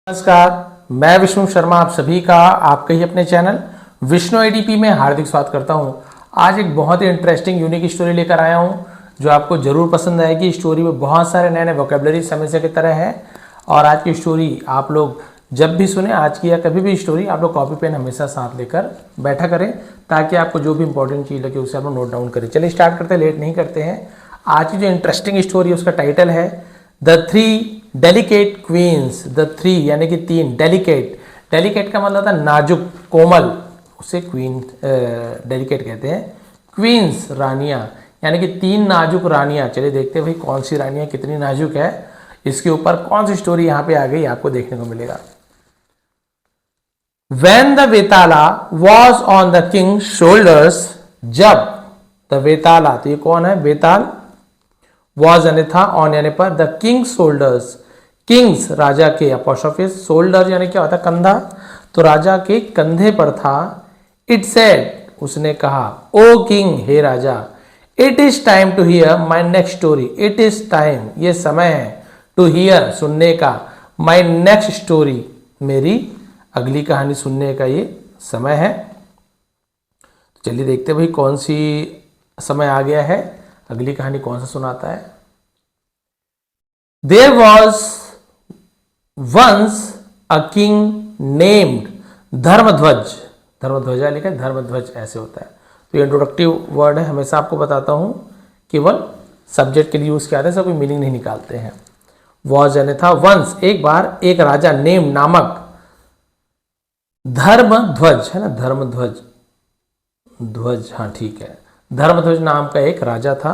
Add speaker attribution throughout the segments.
Speaker 1: नमस्कार, मैं विष्णु शर्मा आप सभी का आपके ही अपने चैनल विष्णु एडीपी में हार्दिक स्वागत करता हूं। आज एक बहुत ही इंटरेस्टिंग यूनिक स्टोरी लेकर आया हूं जो आपको जरूर पसंद आएगी। स्टोरी में बहुत सारे नए नए वोकेबलरी हमेशा की तरह है और आज की स्टोरी आप लोग जब भी सुने, आज की या कभी भी स्टोरी, आप लोग कॉपी पेन हमेशा साथ लेकर बैठा करें ताकि आपको जो भी इंपॉर्टेंट चीज़ लगे उसे आप लोग नोट डाउन करें। चलिए स्टार्ट करते हैं, लेट नहीं करते हैं। आज की जो इंटरेस्टिंग स्टोरी है उसका टाइटल है the three delicate queens. The three यानी कि तीन, डेलिकेट, डेलिकेट का मतलब था नाजुक, कोमल, उसे क्वीन डेलिकेट कहते हैं। क्वींस रानियां, यानी कि तीन नाजुक रानियां। चलिए देखते हैं भाई कौन सी रानियां कितनी नाजुक है, इसके ऊपर कौन सी स्टोरी यहां पे आ गई आपको देखने को मिलेगा। When the Vetala was on the king's shoulders, जब the Vetala, तो ये कौन है? वेताल, was यानी था, on यानी पर, the king's shoulders, kings राजा के, apostrophe शोल्डर यानी क्या होता है? कंधा, तो राजा के कंधे पर था। It said, उसने कहा, ओ king, hey Raja, it is time to hear my next story. It is time, ये समय है, to hear सुनने का, my next story, मेरी अगली कहानी सुनने का ये समय है। तो चलिए देखते हैं भाई कौन सी समय आ गया है, अगली कहानी कौन सा सुनाता है। There was once a king named Dharmadhwaj. धर्मध्वजा लिखा है, धर्मध्वज ऐसे होता है। तो ये इंट्रोडक्टिव वर्ड है, हमेशा आपको बताता हूं, केवल सब्जेक्ट के लिए यूज किया जाता है, सब कोई मीनिंग नहीं निकालते हैं। वॉज यानी था, वंस एक बार, एक राजा, नेम नामक, धर्मध्वज है ना, धर्मध्वज, ध्वज, हाँ ठीक है, धर्मध्वज नाम का एक राजा था।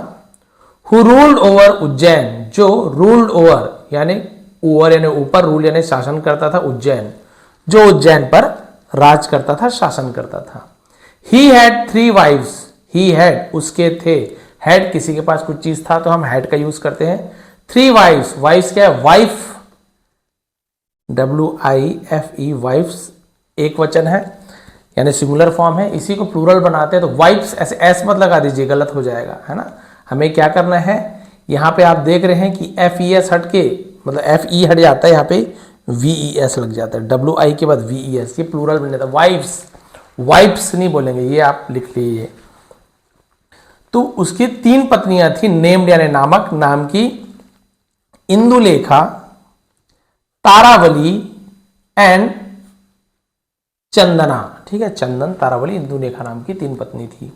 Speaker 1: हु रूल्ड ओवर उज्जैन, जो रूल्ड ओवर यानी ओवर यानी ऊपर, रूल यानी शासन करता था, उज्जैन, जो उज्जैन पर राज करता था, शासन करता था। He had three wives, he had उसके थे, हैड किसी के पास कुछ चीज था तो हम हैड का यूज करते हैं। थ्री वाइफ्स, वाइफ्स क्या है? वाइफ, WIFE, वाइफ्स एक वचन है यानी सिंगुलर फॉर्म है, इसी को प्लूरल बनाते हैं तो वाइफ्स, ऐसे एस मत लगा दीजिए, गलत हो जाएगा, है ना। हमें क्या करना है, यहाँ पे आप देख रहे हैं कि FES हट के, मतलब FE हट जाता है, यहाँ पे VES लग जाता है, WI के बाद VES, ये प्लूरल बन जाता है। वाइफ्स, वाइफ्स नहीं बोलेंगे, ये आप लिख लीजिए। तो उसकी तीन पत्नियां थी, नेम्ड यानी नामक, नाम की, इंदुलेखा, तारावली एंड चंदना। ठीक है, चंदन, तारावली, इंदुलेखा नाम की तीन पत्नी थी।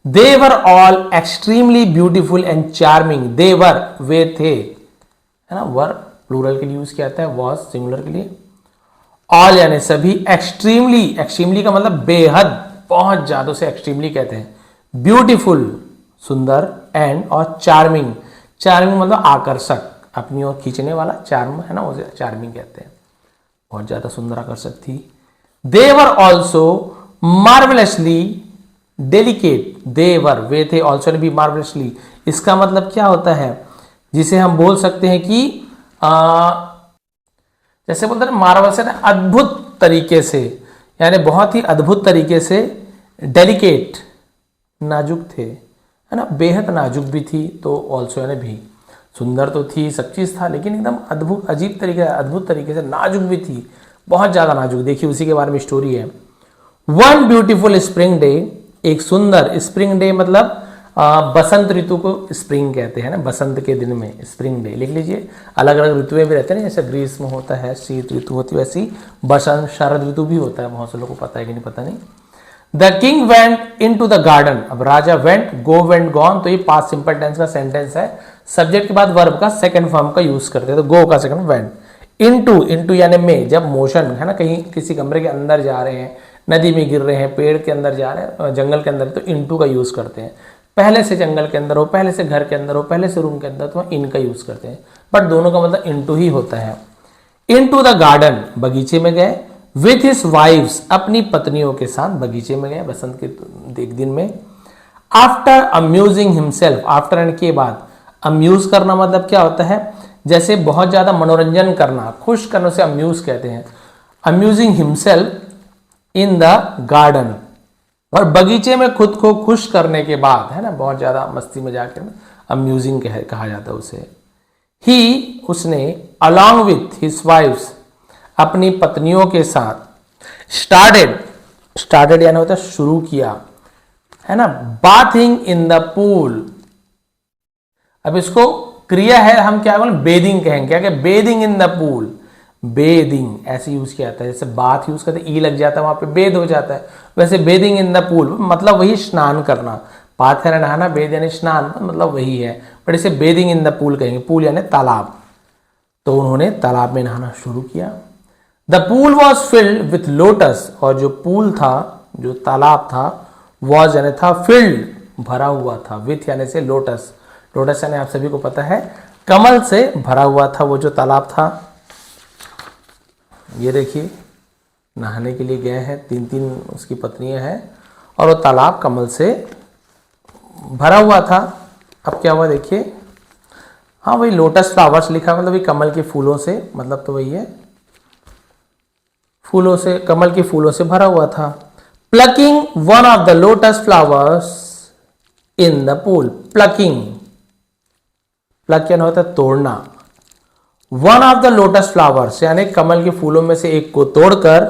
Speaker 1: They were all extremely beautiful and charming. They were, वे थे, है ना, वर प्लूरल के लिए यूज किया जाता है, वॉज सिंगुलर के लिए। ऑल यानी सभी, एक्सट्रीमली, एक्सट्रीमली का मतलब बेहद, बहुत ज्यादा, से एक्सट्रीमली कहते हैं। ब्यूटीफुल सुंदर, एंड और चार्मिंग, चार्मिंग मतलब आकर्षक, अपनी ओर खींचने वाला, चार्म है ना, उसे चार्मिंग कहते हैं, बहुत ज्यादा सुंदर आकर्षक थी। They were also marvelously delicate. They were, वे थे, also ने भी marvelously, इसका मतलब क्या होता है, जिसे हम बोल सकते हैं कि जैसे बोलते हैं मार्वलस है, अद्भुत तरीके से, यानी बहुत ही अद्भुत तरीके से, डेलिकेट नाजुक थे, है ना, बेहद नाजुक भी थी, तो ऑल्सो यानी भी, सुंदर तो थी, सब चीज था, लेकिन एकदम अद्भुत, अजीब तरीके, अद्भुत तरीके से नाजुक भी थी, बहुत ज्यादा नाजुक। देखिए उसी के बारे में स्टोरी है। वन ब्यूटीफुल स्प्रिंग डे, एक सुंदर, स्प्रिंग डे मतलब बसंत ऋतु को स्प्रिंग कहते हैं ना, बसंत के दिन में स्प्रिंग डे लिख लीजिए। अलग अलग ऋतुएं भी रहते हैं ना, जैसे ग्रीष्म होता है, शीत ऋतु होती है, वैसी बसंत, शरद ऋतु भी होता है, बहुत से लोगों को पता है कि नहीं पता नहीं। The king went into the garden, अब राजा वेंट, गो वेंट गॉन, तो ये पास्ट सिंपल टेंस का सेंटेंस है, सब्जेक्ट के बाद वर्ब का सेकंड फॉर्म का यूज करते हैं, तो गो का सेकंड, वेंट। इनटू, इनटू यानी में, जब मोशन है ना, कहीं किसी कमरे के अंदर जा रहे हैं, नदी में गिर रहे हैं, पेड़ के अंदर जा रहे हैं, जंगल के अंदर, तो इनटू का यूज करते हैं। पहले से जंगल के अंदर हो, पहले से घर के अंदर हो, पहले से रूम के अंदर, तो इन का यूज करते हैं, बट दोनों का मतलब इनटू ही होता है। इनटू द गार्डन, बगीचे में गए, विथ हिज वाइफ्स, अपनी पत्नियों के साथ बगीचे में गए बसंत के एक दिन में। After amusing himself, after and के बाद, अम्यूज करना मतलब क्या होता है, जैसे बहुत ज्यादा मनोरंजन करना, खुश करने से अम्यूज कहते हैं। Amusing himself in the garden, और बगीचे में खुद को खुश करने के बाद, है ना, बहुत ज्यादा मस्ती मजाक करना, अम्यूजिंग कहा जाता है उसे। ही, उसने, अलॉन्ग विथ हिज वाइफ्स, अपनी पत्नियों के साथ स्टार्टेड यानी होता है शुरू किया, है ना, बाथिंग इन द पूल। अब इसको क्रिया है, हम क्या बोले, बेदिंग कहेंगे, क्या bathing in the pool, bathing ऐसे यूज किया जाता है, जैसे बाथ यूज करते ई लग जाता है, वहां पे बेद हो जाता है, वैसे बेदिंग इन द पूल मतलब वही स्नान करना, बाथ है नहाना, बेद यानी स्नान, मतलब वही है, बट इसे बेदिंग इन द पूल कहेंगे, पूल यानी तालाब। तो उन्होंने तालाब में नहाना शुरू किया। The pool was filled with lotus, और जो पूल था, जो तालाब था, वॉज यानी था, फिल्ड भरा हुआ था, विथ यानी से लोटस, लोटस यानी आप सभी को पता है कमल से भरा हुआ था वो जो तालाब था। ये देखिए नहाने के लिए गए हैं, 3 उसकी पत्नियां हैं, और वो तालाब कमल से भरा हुआ था। अब क्या हुआ देखिए, हाँ वही लोटस फ्लावर्स लिखा, मतलब ये कमल के फूलों से, मतलब तो वही है, फूलों से, कमल के फूलों से भरा हुआ था। Plucking one of the lotus flowers in the pool, plucking, pluck यानी होता है तोड़ना, one of the lotus flowers यानी कमल के फूलों में से एक को तोड़कर,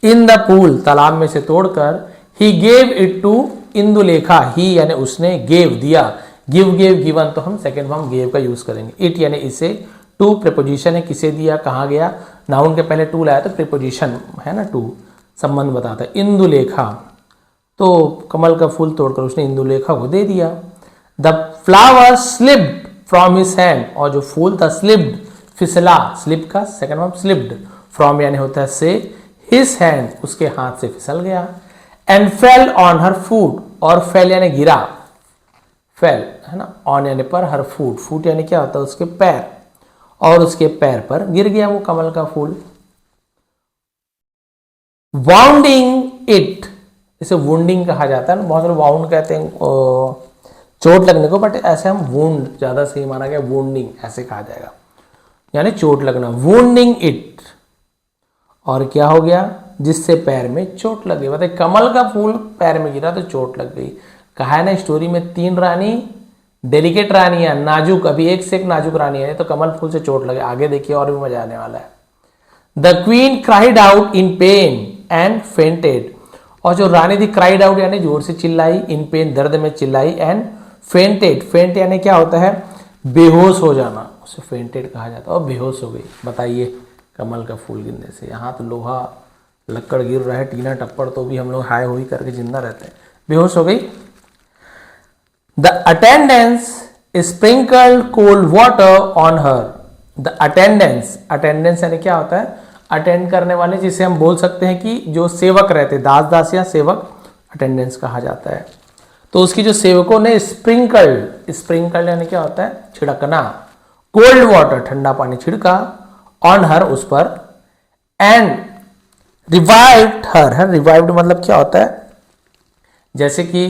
Speaker 1: इन द पूल तालाब में से तोड़कर, he gave it to Indulekha, he यानी उसने, गेव दिया, गिव गेव गिवन, तो हम सेकेंड फॉर्म गेव का यूज करेंगे। इट यानी इसे, टू प्रीपोजिशन है, किसे दिया, कहाँ गया, नाउन के पहले टू लाया तो प्रीपोजिशन है ना, टू संबंध बताता है। इंदुलेखा, तो कमल का फूल तोड़कर उसने इंदुलेखा को दे दिया। The flower slipped from his hand, और जो फूल था स्लिप्ड फिसला, स्लिप का सेकंड फॉर्म स्लिप्ड, फ्रॉम यानी होता है से, हिज हैंड उसके हाथ से फिसल गया, एंड फेल ऑन हर फूट, और फेल यानी गिरा, फेल है ना, ऑन यानी पर, हर फूट, फूट यानी क्या होता है उसके पैर, और उसके पैर पर गिर गया वो कमल का फूल। वाउंडिंग इट, इसे वुंडिंग कहा जाता है ना, बहुत सारे वाउंड कहते हैं चोट लगने को, बट ऐसे हम वुंड ज्यादा सही माना गया, वुंडिंग ऐसे कहा जाएगा, यानी चोट लगना, वुंडिंग इट, और क्या हो गया, जिससे पैर में चोट लग गई, मतलब कमल का फूल पैर में गिरा तो चोट लग गई। कहा है ना स्टोरी में 3 रानी, डेलिकेट रानियां, नाजुक, अभी एक से एक नाजुक रानी है, तो कमल फूल से चोट लगे, आगे देखिए और भी मजा आने वाला है। The queen cried out in pen and fainted, और जो रानी थी क्राइड आउट यानी जोर से चिल्लाई, इन पेन दर्द में चिल्लाई, एंड फेंटेड, फेंट यानी क्या होता है, बेहोश हो जाना, उसे फेंटेड कहा जाता है, और बेहोश हो गई। बताइए कमल का फूल गिरने से, यहाँ तो लोहा लक्कड़ गिर रहा है, टीना टप्पड़, तो भी हम लोग हाय होई करके जिंदा रहते हैं, बेहोश हो गई। The attendance sprinkled cold water on her, the attendance, attendance यानी क्या होता है, अटेंड करने वाले, जिसे हम बोल सकते हैं कि जो सेवक रहते, दास दास या सेवक, अटेंडेंस कहा जाता है। तो उसकी जो सेवकों ने स्प्रिंकल्ड, स्प्रिंकल्ड यानी क्या होता है, छिड़कना, कोल्ड वाटर ठंडा पानी छिड़का, ऑन हर उस पर, एंड रिवाइव्ड हर, रिवाइव्ड मतलब क्या होता है, जैसे कि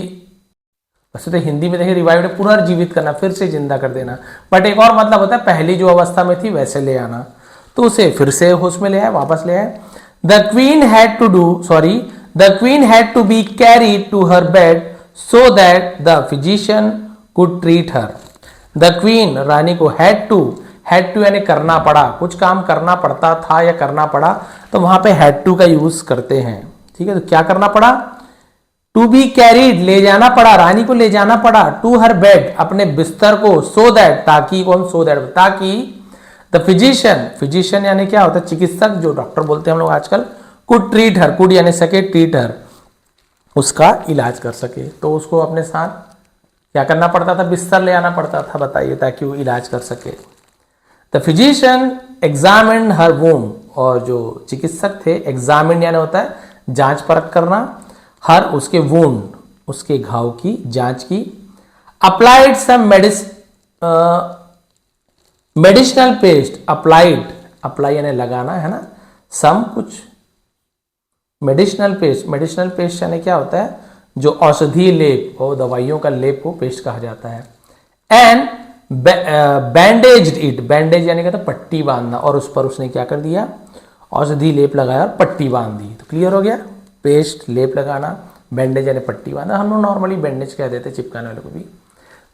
Speaker 1: वैसे तो हिंदी में देखिए रिवाइव्ड पुनर्जीवित करना, फिर से जिंदा कर देना, बट एक और मतलब होता है पहली जो अवस्था में थी वैसे ले आना, तो उसे फिर से होश में ले आए, वापस ले आए। The queen had to do, sorry, the queen had to be carried to her bed so that the physician could treat her. The queen रानी को हैड टू यानी करना पड़ा, कुछ काम करना पड़ता था या करना पड़ा, तो वहां पे हैड टू का यूज करते हैं, ठीक है। तो क्या करना पड़ा, टू बी कैरीड ले जाना पड़ा, रानी को ले जाना पड़ा, टू हर बेड अपने बिस्तर को, सो दैट ताकि, कौन, सो दैट ताकि, द फिजिशियन, फिजिशियन यानी क्या होता है, चिकित्सक, जो डॉक्टर बोलते हैं हम लोग आजकल, कुड ट्रीट हर, कुड यानी सके, ट्रीट हर उसका इलाज कर सके, तो उसको अपने साथ क्या करना पड़ता था, बिस्तर ले आना पड़ता था, बताइए, ताकि वो इलाज कर सके। The physician examined her wound, और जो चिकित्सक थे, एग्जामिन यानी होता है जांच परख करना, हर उसके वूंड, उसके घाव की जांच की, अप्लाइड सम मेडिसिनल पेस्ट, अप्लाइड, अप्लाई यानी लगाना है ना, सम कुछ, मेडिसिनल पेस्ट, मेडिसिनल पेस्ट यानी क्या होता है, जो औषधीय लेप और दवाइयों का लेप को पेस्ट कहा जाता है। एंड बैंडेज्ड इट, बैंडेज यानी कहता है पट्टी बांधना, और उस पर उसने क्या कर दिया, औषधि लेप लगाया और पट्टी बांध दी, तो क्लियर हो गया, पेस्ट लेप लगाना, बैंडेज यानी पट्टी बांधना, हम लोग नॉर्मली बैंडेज कह देते चिपकाने वाले को भी।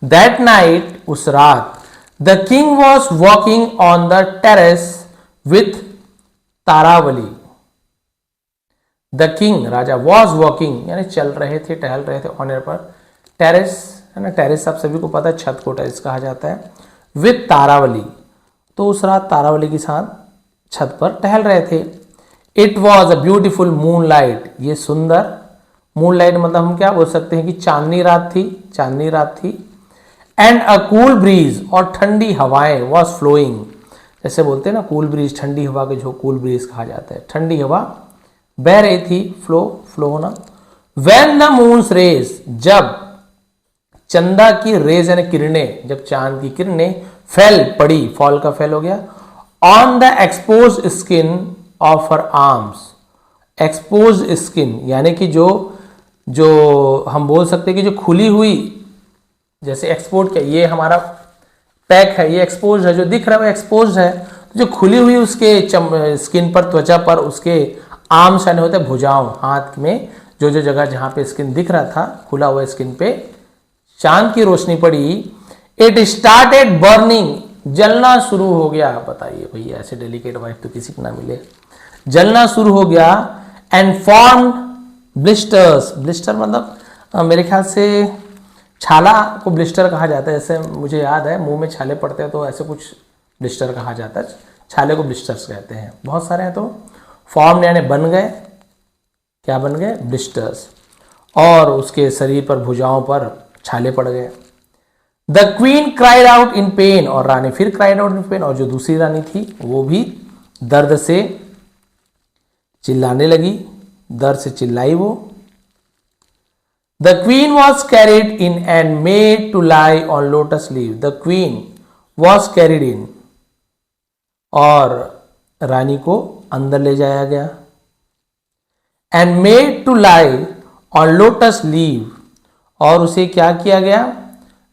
Speaker 1: दैट नाइट, उस रात, the king was walking on the terrace with Taravali. The king Raja was walking यानी चल रहे थे, टहल रहे थे, ऑन पर टेरेस है ना, टेरेस आप सभी को पता है छत को टेरेस कहा जाता है, विद तारावली। तो उस रात तारावली के साथ छत पर टहल रहे थे। It was a beautiful moon light, ये सुंदर मून लाइट मतलब हम क्या बोल सकते हैं कि चांदनी रात थी, चांदनी रात थी। एंड अ कूल ब्रीज और ठंडी हवाएं वॉज फ्लोइंग, जैसे बोलते हैं ना कूल ब्रीज, ठंडी हवा के जो कूल ब्रीज कहा जाता है, ठंडी हवा बह रही थी, फ्लो फ्लो होना। व्हेन द मून्स रेज, जब चंदा की रेज यानी किरणें, जब चांद की किरणें फेल पड़ी, फॉल का फेल हो गया, on the expose skin of her arms. Expose skin यानी कि जो हम बोल सकते हैं कि जो खुली हुई, जैसे एक्सपोर्ट क्या, ये हमारा पैक है, ये एक्सपोज है, जो दिख रहा है वो एक्सपोज है, तो जो खुली हुई उसके स्किन पर, त्वचा पर, उसके आर्म्स यानी होते हैं भुजाओं, हाथ में जो जो जगह जहां पे स्किन दिख रहा था, खुला हुआ स्किन पे चांद की रोशनी पड़ी। इट स्टार्टेड बर्निंग, जलना शुरू हो गया। बताइए भैया, ऐसे डेलिकेट वाइफ तो किसी को ना मिले। जलना शुरू हो गया। एंड फॉर्म ब्लिस्टर्स, ब्लिस्टर मतलब मेरे ख्याल से छाला को ब्लिस्टर कहा जाता है, जैसे मुझे याद है मुंह में छाले पड़ते हैं तो ऐसे कुछ ब्लिस्टर कहा जाता है, छाले को ब्लिस्टर्स कहते हैं। बहुत सारे हैं, तो फॉर्म यानी बन गए, क्या बन गए, ब्लिस्टर्स, और उसके शरीर पर, भुजाओं पर छाले पड़ गए। The queen cried out in pen, और रानी फिर क्राइड आउट इन पेन, और जो दूसरी रानी थी वो भी दर्द से चिल्लाने लगी, दर्द से चिल्लाई वो। The queen was carried in and made to lie on lotus leave. The queen was carried in, और रानी को अंदर ले जाया गया। And made to lie on lotus leave, और उसे क्या किया गया,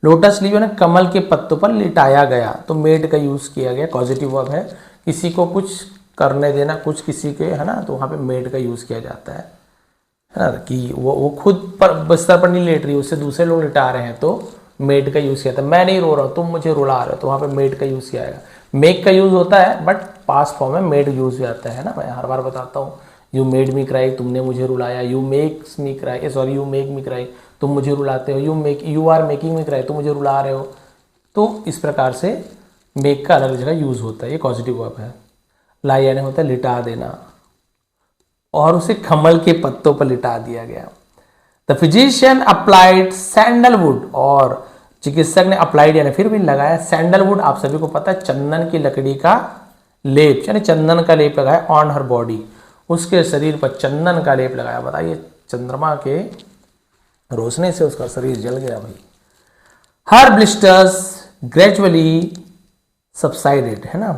Speaker 1: लोटस लीव ना कमल के पत्तों पर लिटाया गया। तो मेड का यूज किया गया, पॉजिटिव वर्ब है, किसी को कुछ करने देना, कुछ किसी के, है ना, तो वहां पे मेड का यूज किया जाता है ना, कि वो खुद पर बिस्तर पर नहीं लेट रही, उससे दूसरे लोग लिटा रहे हैं, तो मेड का यूज किया था। मैं नहीं रो रहा हूं, तुम मुझे रुला रहे हो, तो वहां पे मेड का यूज किया जाएगा। मेक का यूज होता है बट पास्ट फॉर्म में मेड यूज आता है ना, मैं हर बार बताता हूँ। यू मेड मी क्राई, तुमने मुझे रुलाया। You makes me cry, sorry you make me cry, तुम मुझे रुलाते हो। You are making me cry, तुम मुझे रुला रहे हो। तो इस प्रकार से मेक का अलग जगह यूज होता है, ये पॉजिटिव वर्ब है। लाई यानी होता है लिटा देना, और उसे कमल के पत्तों पर लिटा दिया गया। द फिजिशियन अप्लाइड सैंडलवुड, और चिकित्सक ने अप्लाइड यानी फिर भी लगाया सैंडलवुड, आप सभी को पता है चंदन की लकड़ी का लेप, यानी चंदन का लेप लगाया ऑन हर बॉडी, उसके शरीर पर चंदन का लेप लगाया। बताइए, चंद्रमा के रोशनी से उसका शरीर जल गया भाई। हर ब्लिस्टर्स ग्रेजुअली सबसाइडेड, है ना,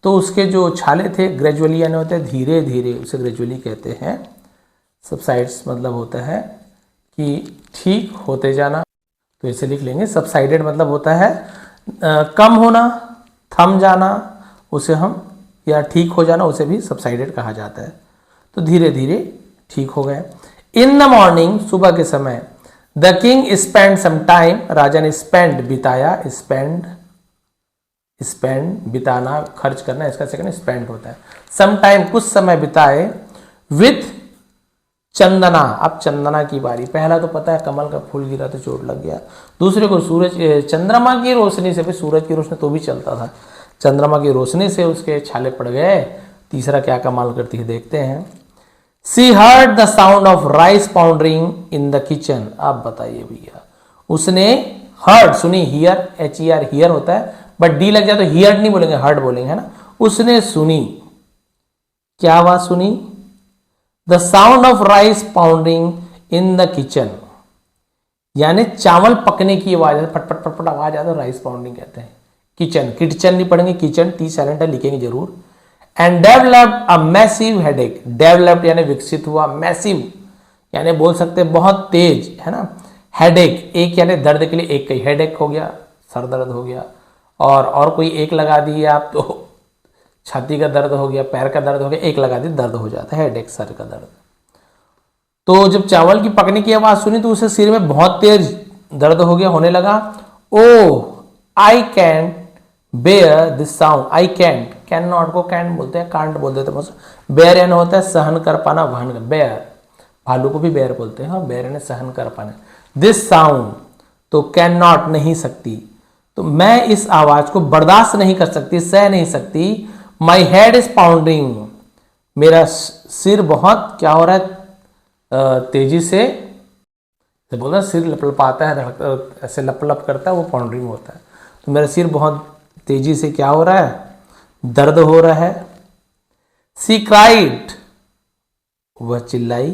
Speaker 1: तो उसके जो छाले थे ग्रेजुअली यानी होते हैं धीरे धीरे, उसे ग्रेजुअली कहते हैं। सबसाइड्स मतलब होता है कि ठीक होते जाना, तो इसे लिख लेंगे। सबसाइडेड मतलब होता है कम होना, थम जाना, उसे हम, या ठीक हो जाना, उसे भी सबसाइडेड कहा जाता है। तो धीरे धीरे ठीक हो गए। इन द मॉर्निंग, सुबह के समय, the king spend some time, राजा ने स्पेंड बिताया, स्पेंड बिताना, खर्च करना, इसका सेकंड स्पेंड होता है। सम टाइम कुछ समय बिताए, विथ चंदना। अब चंदना की बारी, पहला तो पता है कमल का फूल गिरा तो चोट लग गया, दूसरे को सूरज, चंद्रमा की रोशनी से, भी सूरज की रोशनी तो भी चलता था, चंद्रमा की रोशनी से उसके छाले पड़ गए। तीसरा क्या कमाल करती है देखते हैं। She heard the sound of rice pounding in the kitchen. अब बताइए भैया, उसने हर्ड सुनी, हियर, HER हियर होता है, बट डी लग जाए तो हियर नहीं बोलेंगे, हर्ड बोलेंगे, है ना। उसने सुनी, क्या आवाज सुनी, the sound of rice pounding in the kitchen, यानी चावल पकने की आवाज, फटफट फटफट आवाज आती है, राइस पाउंडिंग कहते हैं। किचन, किचन नहीं पढ़ेंगे, किचन, टी साइलेंट है, लिखेंगे जरूर। And developed a massive headache, developed यानी विकसित हुआ, मैसिव यानी बोल सकते हैं बहुत तेज, है ना। हेडेक, एक यानी दर्द के लिए एक, कई हेडेक हो गया, सर दर्द हो गया, और कोई एक लगा दिए आप तो छाती का दर्द हो गया, पैर का दर्द हो गया, एक लगा दी दर्द हो जाता है, हेडेक, सर का दर्द। तो जब चावल की पकने की आवाज सुनी तो उसे सिर में बहुत तेज दर्द हो गया, होने लगा। O I can't bear this sound, I can't can not को कैन बोलते हैं, कांट बोल देते हैं। बेयर यानी होता है सहन कर पाना, वहन कर, बेयर, भालू को भी बेयर बोलते हैं, हाँ बेयर यानी सहन कर पाना। दिस साउंड तो कैन नॉट नहीं सकती, तो मैं इस आवाज को बर्दाश्त नहीं कर सकती, सह नहीं सकती। माई हेड इज पाउंडिंग, मेरा सिर बहुत क्या हो रहा है, तेजी से बोलता है, सिर लपलपाता है, ऐसे लप लप करता है, वो पाउंडिंग होता है। तो मेरा सिर बहुत तेजी से क्या हो रहा है, दर्द हो रहा है। सी क्राइड, वह चिल्लाई।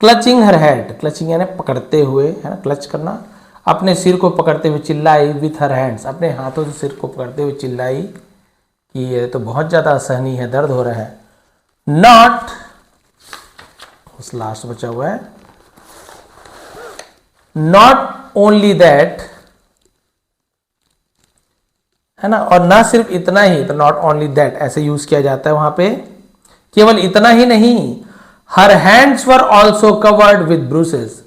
Speaker 1: क्लचिंग हर हेड, क्लचिंग यानी पकड़ते हुए, है ना, क्लच करना, अपने सिर को पकड़ते हुए चिल्लाई। विथ हर हैंड्स, अपने हाथों से सिर को पकड़ते हुए चिल्लाई कि ये तो बहुत ज्यादा असहनीय है, दर्द हो रहा है। नॉट, उस लास्ट बचा हुआ है, नॉट ओनली दैट, है ना, और ना सिर्फ इतना ही, तो नॉट ओनली दैट ऐसे यूज किया जाता है वहां पे, केवल इतना ही नहीं, her hands were also covered with bruises,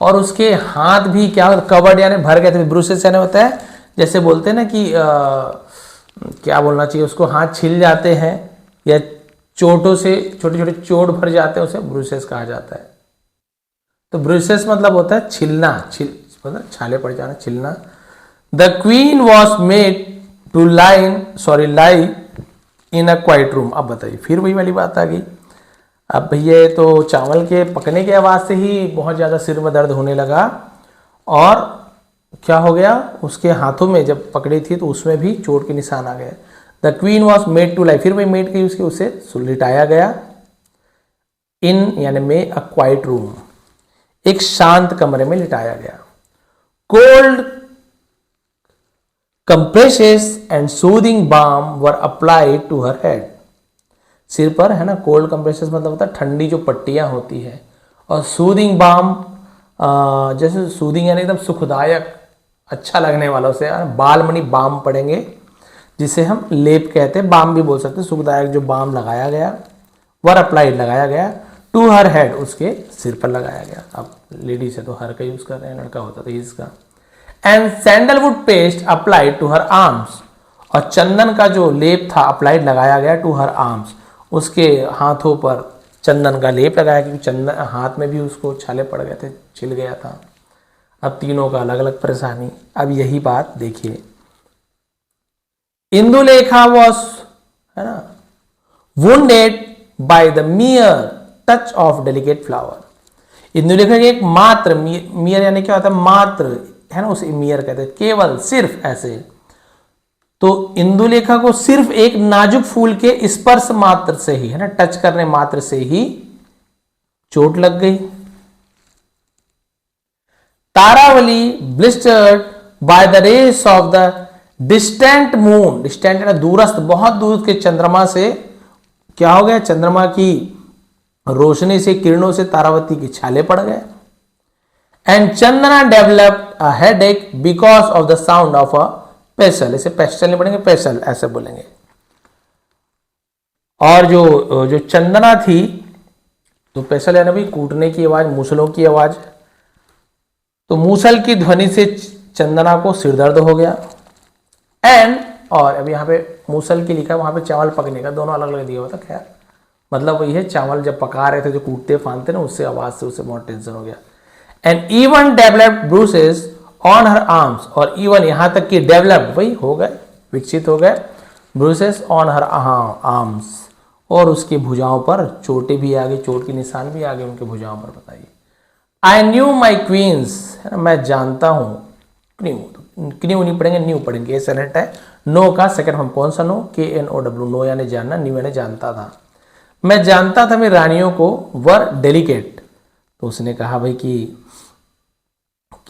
Speaker 1: और उसके हाथ भी क्या कवर्ड यानी भर गए थे। ब्रूसेस यानी होता है जैसे बोलते हैं ना कि क्या बोलना चाहिए उसको, हाथ छिल जाते हैं या चोटों से छोटे छोटे चोट भर जाते हैं, उसे ब्रूसेस कहा जाता है। तो ब्रूसेस मतलब होता है छिलना, मतलब छाले पड़ जाना, छिलना। The queen was made to lie in a quiet room. अब बताइए, फिर वही वाली बात आ गई। अब भैया तो चावल के पकने के आवाज से ही बहुत ज्यादा सिर में दर्द होने लगा, और क्या हो गया, उसके हाथों में जब पकड़ी थी तो उसमें भी चोट के निशान आ गए। The queen was made to lie, फिर वही मेड की उसके, उसे लिटाया गया। इन यानी में अ क्वाइट रूम, एक शांत कमरे में लिटाया गया। Cold compresses and soothing balm were applied to her head, सिर पर, है ना, कोल्ड कंप्रेसेस मतलब होता है ठंडी जो पट्टियां होती है, और सूदिंग बाम जैसे सूदिंग यानी एकदम सुखदायक, अच्छा लगने वाला, उसे बालमणि बाम पड़ेंगे, जिसे हम लेप कहते हैं, बाम भी बोल सकते हैं, सुखदायक जो बाम लगाया गया, वर अप्लाइड लगाया गया, टू हर हेड उसके सिर पर लगाया गया। अब लेडीज है तो हर का यूज कर रहे हैं, लड़का होता तो इसका। And sandalwood paste applied to her arms, और चंदन का जो लेप था अप्लाइड लगाया गया टू हर आर्म्स, उसके हाथों पर चंदन का लेप लगाया, क्योंकि चंदन हाथ में भी उसको छाले पड़ गए थे, छिल गया था। अब तीनों का अलग अलग परेशानी। अब यही बात देखिए, इंदुलेखा वॉज, है ना, wounded by the मियर touch of delicate flower. Indulekha के एक मात्र, मियर यानी क्या होता है, मात्र, है ना, उसे मियर कहते हैं, केवल, सिर्फ ऐसे। तो इंदुलेखा को सिर्फ एक नाजुक फूल के स्पर्श मात्र से ही, है ना, टच करने मात्र से ही चोट लग गई। Taravali blistered by the rays of the distant moon, distant यानी दूरस्थ, बहुत दूर के चंद्रमा से क्या हो गया, चंद्रमा की रोशनी से, किरणों से तारावती के छाले पड़ गए। And Chandana developed a headache because of the sound of a pestle, इसे पेस्टल नहीं पढ़ेंगे, पेशल ऐसे बोलेंगे। और जो चंदना थी, तो पेशल यानी भाई कूटने की आवाज, मूसलों की आवाज, तो मूसल की ध्वनि से चंदना को सिरदर्द हो गया। एंड, और अब यहाँ पे मूसल की लिखा, वहां पे चावल पकने का, दोनों अलग अलग दिया हुआ था, खैर मतलब वही है, चावल जब पका रहे थे जो कूटते फानते ना, उससे आवाज से उसे बहुत टेंशन हो गया। And even developed bruises on her arms, और इवन यहां तक कि डेवलप्ड वही हो गए, विकसित हो गए, ब्रूसेस ऑन हर आर्म्स, और उसकी भुजाओं पर चोटें भी आ गई, चोट के निशान भी आ गए उनके भुजाओं पर। बताइए, आई न्यू माई क्वींस, है ना, मैं जानता हूं, क्न्यू नहीं पढ़ेंगे, न्यू पढ़ेंगे, सेनेट है। नो का सेकंड फॉर्म कौन सा नो, KNOW, नो यानी जानना, न्यू यानी जानता था। मैं जानता था मेरी रानियों को वर डेलिकेट, तो उसने कहा भाई कि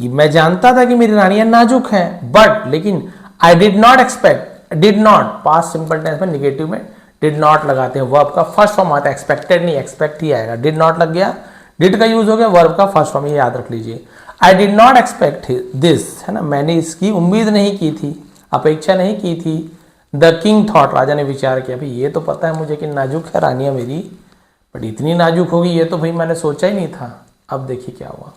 Speaker 1: मैं जानता था कि मेरी रानियां नाजुक हैं, बट लेकिन I did not expect, did not past simple tense में निगेटिव में डिड नॉट लगाते हैं, वर्ब का फर्स्ट फॉर्म आता है, एक्सपेक्टेड नहीं, एक्सपेक्ट ही आएगा, डिड नॉट लग गया, डिड का यूज हो गया, वर्ब का फर्स्ट फॉर्म, ये याद रख लीजिए। आई डिड नॉट एक्सपेक्ट दिस, है ना, मैंने इसकी उम्मीद नहीं की थी, अपेक्षा नहीं की थी। द किंग थॉट, राजा ने विचार किया, भाई ये तो पता है मुझे कि नाजुक है रानियां मेरी, बट इतनी नाजुक होगी ये तो भाई मैंने सोचा ही नहीं था। अब देखिए क्या हुआ।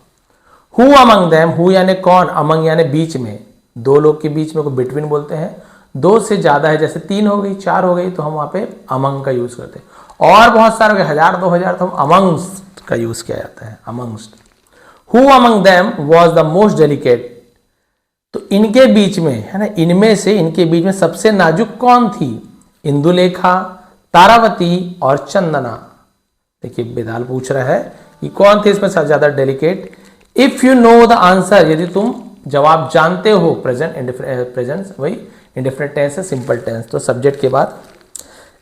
Speaker 1: हु अमंग देम, हु यानी कौन, अमंग यानी बीच में, दो लोग के बीच में को बिटवीन बोलते हैं, 2 से ज्यादा है, जैसे 3 हो गई 4 हो गई, तो हम वहां पे अमंग का यूज करते हैं। और बहुत सारे 1000 2000 तो हम अमंग्स्ट का यूज किया जाता है, amongst. Who among them was the most delicate, तो इनके बीच में है ना, इनमें से इनके बीच में सबसे नाजुक कौन थी? इंदुलेखा, तारावती और चंदना। देखिए बेताल पूछ रहा है कि कौन थे इसमें सबसे ज्यादा delicate. If you know the answer, यदि तुम जवाब जानते हो, प्रेजेंट वही इंडिफरेंट टेंस है, सिंपल टेंस, तो सब्जेक्ट के बाद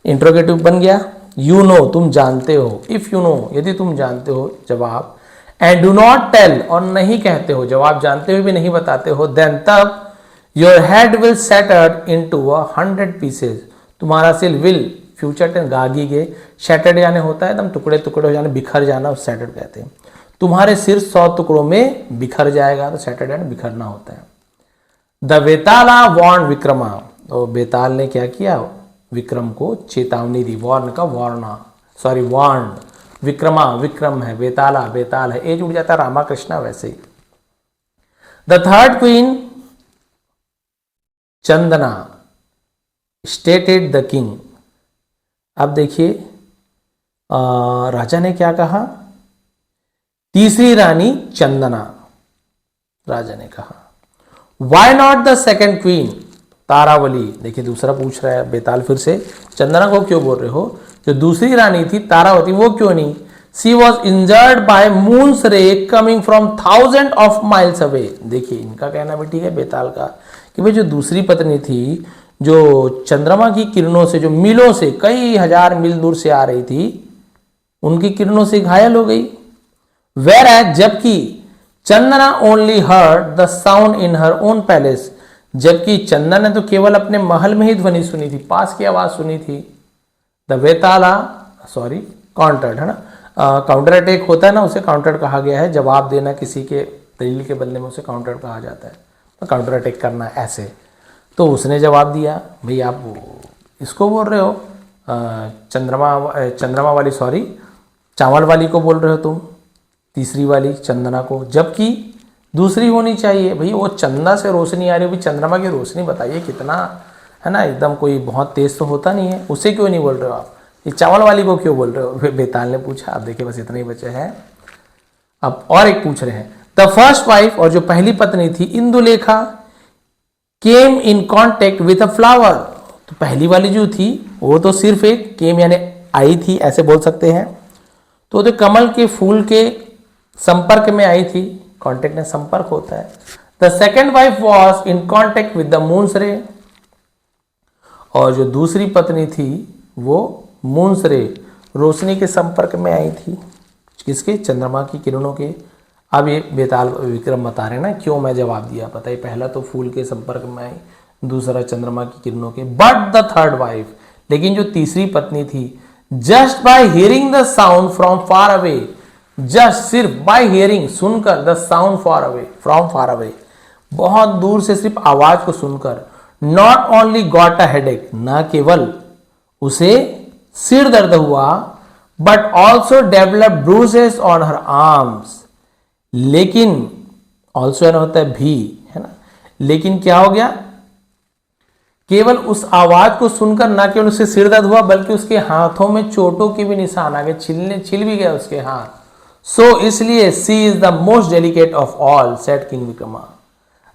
Speaker 1: इंट्रोगेटिव बन गया। यू नो, तुम जानते हो। इफ यू नो, यदि तुम जानते हो जवाब। एंड डू नॉट टेल, और नहीं कहते हो, जवाब जानते हुए भी नहीं बताते हो, देन तब your head will shattered into 100 pieces, तुम्हारा सिर विल, फ्यूचर टेंस गागी गे, शैटर्ड यानी होता है एकदम टुकड़े टुकड़े हो जाना, बिखर जाना, उस सैटर्ड कहते हैं। तुम्हारे सिर 100 टुकड़ों में बिखर जाएगा, तो सैटर्ड यानी बिखरना होता है। द वेताला वार्न विक्रमा, तो बेताल ने क्या किया? विक्रम को चेतावनी दी। वार्न का वार्ना, सॉरी वार्न, विक्रमा विक्रम है, बेताला बेताल है, ए जुड़ जाता है रामा कृष्णा वैसे ही। The third queen Chandana stated the king, अब देखिए राजा ने क्या कहा? तीसरी रानी चंदना, राजा ने कहा। Why not the second queen Taravali, देखिए दूसरा पूछ रहा है बेताल फिर से, चंदना को क्यों बोल रहे हो? जो दूसरी रानी थी तारावती, वो क्यों नहीं? सी was injured bye moons ray coming from 1000 of miles away. देखिए इनका कहना भी ठीक है बेताल का, कि भाई जो दूसरी पत्नी थी, जो चंद्रमा की किरणों से, जो मीलों से, कई हजार मील दूर से आ रही थी, उनकी किरणों से घायल हो गई। वेर एज, जबकि Chandana only heard the sound in her own palace, जबकि चंदना ने तो केवल अपने महल में ही ध्वनि सुनी थी, पास की आवाज सुनी थी। द वेताला, सॉरी काउंटर्ड है ना, काउंटर अटैक होता है ना, उसे काउंटर कहा गया है। जवाब देना किसी के दलील के बदले में उसे काउंटर कहा जाता है, तो काउंटर अटैक करना ऐसे। तो उसने जवाब दिया, भाई आप इसको बोल रहे हो चंद्रमा वाली, सॉरी चावल वाली को बोल रहे हो तुम, तीसरी वाली चंदना को, जबकि दूसरी होनी चाहिए। भाई वो चंदा से रोशनी आ रही है, भाई चंद्रमा की रोशनी बताइए कितना है ना, एकदम कोई बहुत तेज तो होता नहीं है, उसे क्यों नहीं बोल रहे हो आप? ये चावल वाली को क्यों बोल रहे हो? बेताल ने पूछा। अब देखिए बस इतने ही बचे हैं। अब और एक पूछ रहे हैं, द फर्स्ट वाइफ, और जो पहली पत्नी थी Indulekha, came in contact with a flower, तो पहली वाली जो थी वो तो सिर्फ एक केम यानी आई थी, ऐसे बोल सकते हैं, तो कमल के फूल के संपर्क में आई थी, कॉन्टेक्ट में संपर्क होता है। The second wife was in contact with the moons रे, और जो दूसरी पत्नी थी वो मून्स रे, रोशनी के संपर्क में आई थी, किसके? चंद्रमा की किरणों के। अब ये बेताल विक्रम बता रहे हैं ना क्यों मैं जवाब दिया, पता है, पहला तो फूल के संपर्क में आई, दूसरा चंद्रमा की किरणों के। बट द थर्ड वाइफ, लेकिन जो तीसरी पत्नी थी, just by hearing the sound from far away, just सिर्फ बाय हियरिंग, सुनकर, the sound far away, from far away, बहुत दूर से सिर्फ आवाज को सुनकर, not only got a headache, ना केवल उसे सिर दर्द हुआ, but also develop bruises on her arms, लेकिन ऑल्सो होता है भी, है ना, लेकिन क्या हो गया? केवल उस आवाज को सुनकर ना केवल उसे सिर दर्द हुआ, बल्कि उसके हाथों में चोटों के भी निशान आ गए, छिल भी गया उसके हाथ। सो इसलिए she is the most delicate of all, said king Vikrama,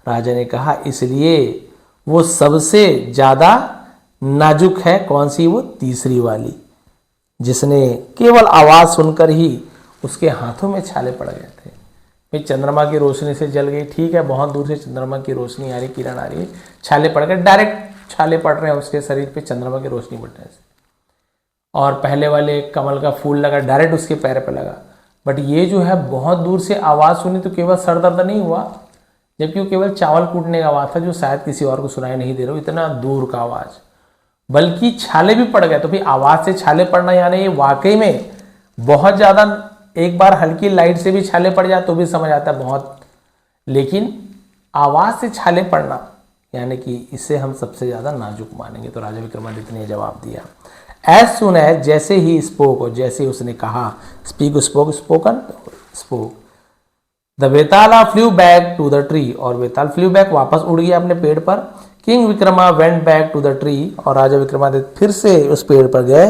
Speaker 1: राजा ने कहा इसलिए वो सबसे ज्यादा नाजुक है। कौन सी? वो तीसरी वाली, जिसने केवल आवाज सुनकर ही उसके हाथों में छाले पड़ गए थे। भाई चंद्रमा की रोशनी से जल गई, ठीक है, बहुत दूर से चंद्रमा की रोशनी आ रही, किरण आ रही है, छाले पड़ गए, डायरेक्ट छाले पड़ रहे हैं उसके शरीर पे चंद्रमा की रोशनी पड़ने से। और पहले वाले कमल का फूल लगा, डायरेक्ट उसके पैर पे लगा। बट ये जो है बहुत दूर से आवाज सुनी तो केवल सर दर्द नहीं हुआ, जबकि वो केवल चावल कूटने का आवाज था, जो शायद किसी और को सुनाई नहीं दे रहा, इतना दूर का आवाज, बल्कि छाले भी पड़ गए। तो भाई आवाज से छाले पड़ना यानी ये वाकई में बहुत ज्यादा, एक बार हल्की लाइट से भी छाले पड़ जाए तो भी समझ आता है बहुत, लेकिन आवाज से छाले पड़ना यानी कि इसे हम सबसे ज्यादा नाजुक मानेंगे। तो राजा विक्रमादित्य ने जवाब दिया, एज सुन एज, जैसे ही स्पोक, और जैसे उसने कहा, speak spoke, spoken spoke, the Vetala flew back to the tree, और वेताल फ्लू बैक वापस उड़ गया अपने पेड़ पर, king Vikrama went back to the tree, और राजा विक्रमादित्य फिर से उस पेड़ पर गए,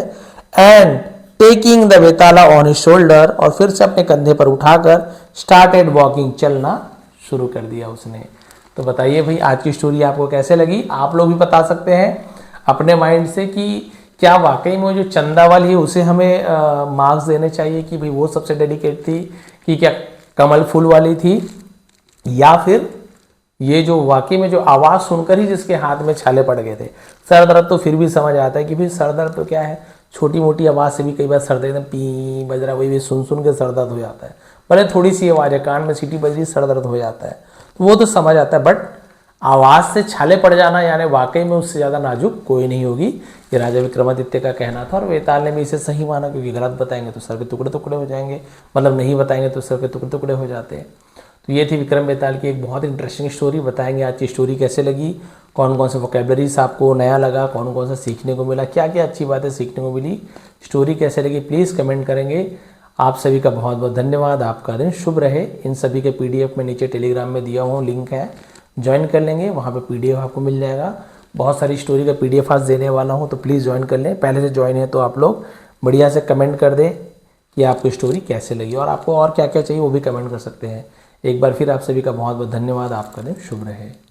Speaker 1: and taking the Betala on his shoulder, और फिर से अपने कंधे पर उठाकर स्टार्टेड वॉकिंग, चलना शुरू कर दिया उसने। तो बताइए भाई आज की स्टोरी आपको कैसे लगी? आप लोग भी बता सकते हैं अपने माइंड से कि क्या वाकई में जो चंदा वाली है उसे हमें मार्क्स देने चाहिए कि भाई वो सबसे डेडिकेट थी, कि क्या कमल फूल वाली थी, या फिर ये जो वाकई में जो आवाज़ सुनकर ही जिसके हाथ में छाले पड़ गए थे। सर दर्द तो फिर भी समझ आता है कि भाई सर दर्द तो क्या है, छोटी मोटी आवाज़ से भी कई बार सर दर्द एकदम पी बज रहा, वही भी सुन सुन के सर दर्द हो जाता है। भले थोड़ी सी आवाज़ है, कान में सीटी बज रही, सर दर्द हो जाता है, तो वो तो समझ आता है, बट आवाज़ से छाले पड़ जाना यानी वाकई में उससे ज़्यादा नाजुक कोई नहीं होगी। ये राजा विक्रमादित्य का कहना था, और वेताल ने भी इसे सही माना, क्योंकि गलत बताएंगे तो सर के टुकड़े टुकड़े हो जाएंगे, मतलब नहीं बताएंगे तो सर के टुकड़े टुकड़े हो जाते हैं। तो ये थी विक्रम बेताल की एक बहुत इंटरेस्टिंग स्टोरी। बताएंगे आज की स्टोरी कैसे लगी, कौन कौन से वोकेबलरीज आपको नया लगा, कौन कौन सा सीखने को मिला, क्या क्या अच्छी बातें सीखने को मिली, स्टोरी कैसे लगी, प्लीज़ कमेंट करेंगे। आप सभी का बहुत बहुत धन्यवाद। आपका दिन शुभ रहे। इन सभी के PDF में नीचे टेलीग्राम में दिया हुआ लिंक है, ज्वाइन कर लेंगे, वहाँ पे PDF आपको मिल जाएगा। बहुत सारी स्टोरी का PDF आज देने वाला हूँ, तो प्लीज़ ज्वाइन कर लें। पहले से ज्वाइन है तो आप लोग बढ़िया से कमेंट कर दें कि आपको स्टोरी कैसे लगी, और आपको और क्या क्या चाहिए वो भी कमेंट कर सकते हैं। एक बार फिर आप सभी का बहुत बहुत धन्यवाद। आपका दिन शुभ रहे।